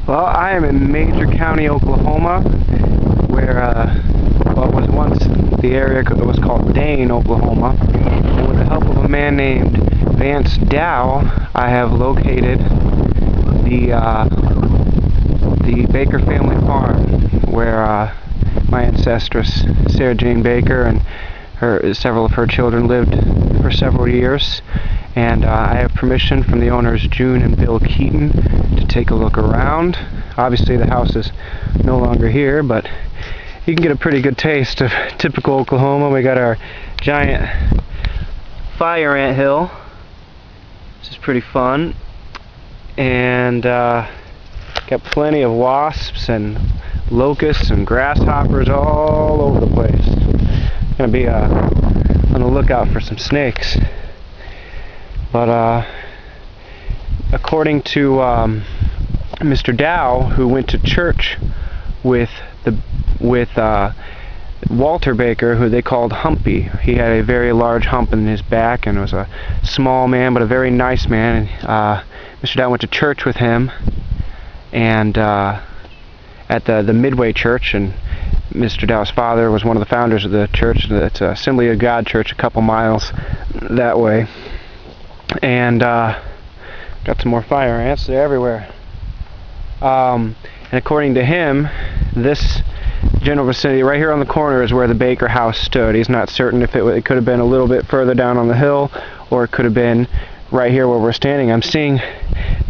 Well, I am in Major County, Oklahoma, where what was once the area that was called Dane, Oklahoma. And with the help of a man named Vance Dow, I have located the Baker family farm, where my ancestress Sarah Jane Baker and several of her children lived for several years. And I have permission from the owners June and Bill Keaton to take a look around. Obviously the house is no longer here, but you can get a pretty good taste of typical Oklahoma. We got our giant fire ant hill, which is pretty fun, and got plenty of wasps and locusts and grasshoppers all over the place. Gonna be on the lookout for some snakes. But according to Mr. Dow, who went to church with Walter Baker, who they called Humpy, he had a very large hump in his back and was a small man, but a very nice man. And Mr. Dow went to church with him, and at the Midway Church, and Mr. Dow's father was one of the founders of the church. It's Assembly of God Church, a couple miles that way. And got some more fire ants. They're everywhere. And according to him, this general vicinity right here on the corner is where the Baker house stood. He's not certain if it could have been a little bit further down on the hill, or it could have been right here where we're standing. I'm seeing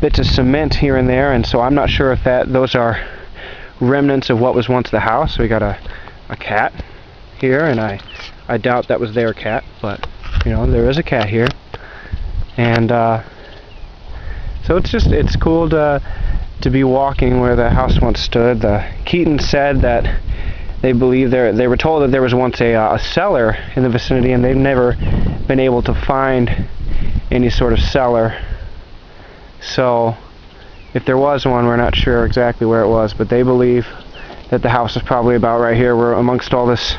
bits of cement here and there, and so I'm not sure if those are remnants of what was once the house. We got a cat here, and I doubt that was their cat, but you know, there is a cat here. And so it's cool to be walking where the house once stood. Keaton said that they believe they were told that there was once a cellar in the vicinity, and they've never been able to find any sort of cellar. So if there was one, we're not sure exactly where it was, but they believe that the house is probably about right here, where amongst all this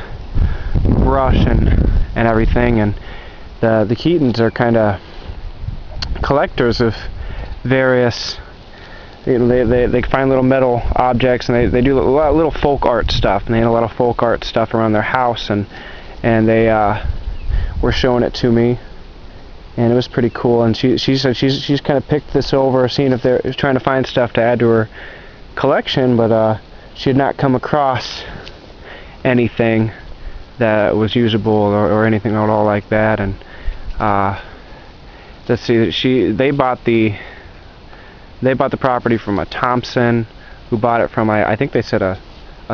brush and everything. And the Keatons are kind of collectors of various, you know, they find little metal objects, and they do a lot of little folk art stuff, and they had a lot of folk art stuff around their house, and they were showing it to me, and it was pretty cool. And she said she's kind of picked this over, seeing if they're trying to find stuff to add to her collection, but she had not come across anything that was usable or anything at all like that. And let's see, they bought the property from a Thompson, who bought it from I think they said a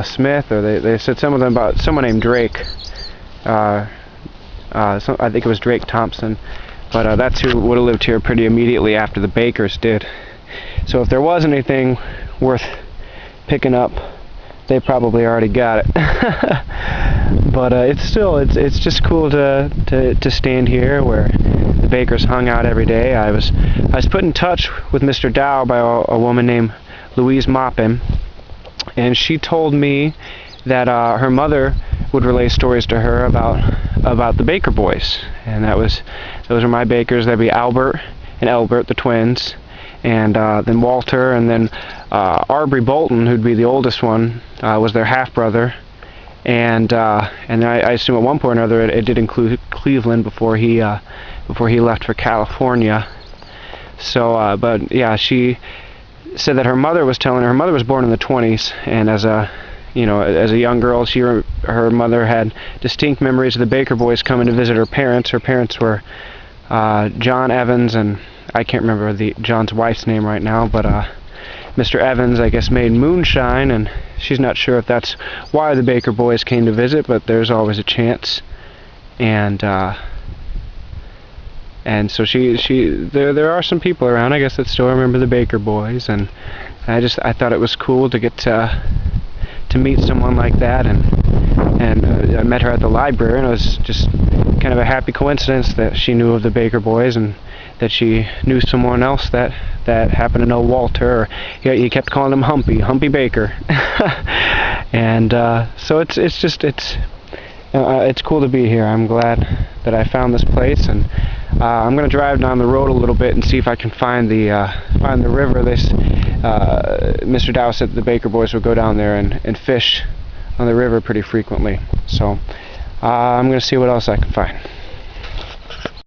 Smith, or they said some of them about someone named Drake. I think it was Drake Thompson, but that's who would have lived here pretty immediately after the Bakers did. So if there was anything worth picking up, they probably already got it. But it's just cool to stand here where the Bakers hung out every day. I was put in touch with Mr. Dow by a woman named Louise Maupin, and she told me that her mother would relay stories to her about the Baker boys, and those are my Bakers. That'd be Albert and Elbert, the twins, and then Walter, and then Arbery Bolton, who'd be the oldest one, was their half brother. And I assume at one point or another it did include Cleveland before he left for California. So, but yeah, she said that her mother was born in the 20s, and as a young girl, her mother had distinct memories of the Baker boys coming to visit her parents. Her parents were John Evans, and I can't remember John's wife's name right now, but Mr. Evans, I guess, made moonshine, and she's not sure if that's why the Baker boys came to visit, but there's always a chance. And so there are some people around, I guess, that still remember the Baker boys, and I thought it was cool to get to meet someone like that, and I met her at the library, and it was just kind of a happy coincidence that she knew of the Baker boys, and that she knew someone else that happened to know Walter, or he kept calling him Humpy Baker. And so it's cool to be here. I'm glad that I found this place, and I'm going to drive down the road a little bit and see if I can find the river. Mr. Dow said the Baker boys would go down there and fish on the river pretty frequently. So I'm going to see what else I can find.